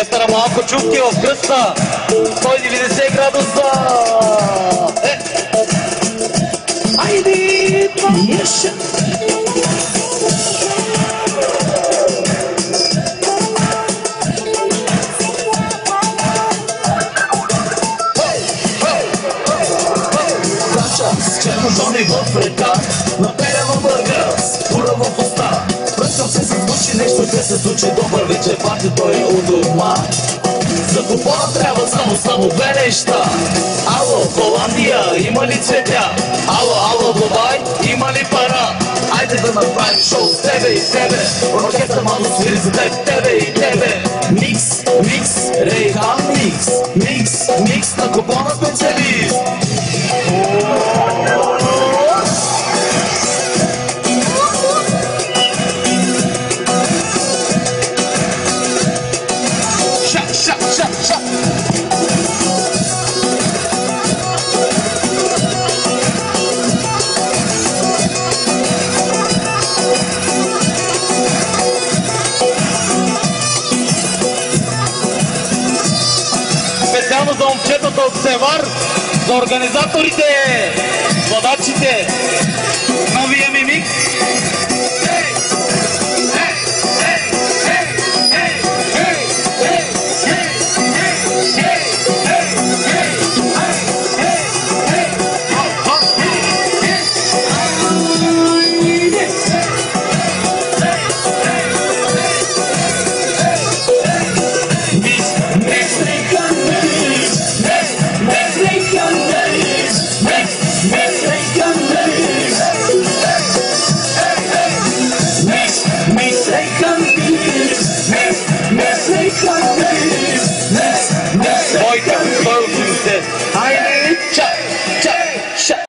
Оркестъра малко чувки в кръста. 190 градуса. Айде, Маша. С черно жони в река, напелена бъргър, скура в уста. Връщам се с души, нещо ще се случи. Добър вечер, пати той е у дома. За купона трябва само две неща. Ало, Холандия, има ли цветя? Ало, Дубай, има ли пара? Айде да направим шоу с тебе и тебе. Оркестър мало свири за теб, тебе и тебе. Микс, Рейхан микс на купона специалист. Ша. Специално за момчетата от Севар, за организаторите, водачите, новия ми микс. Бойка, 180. Хайде!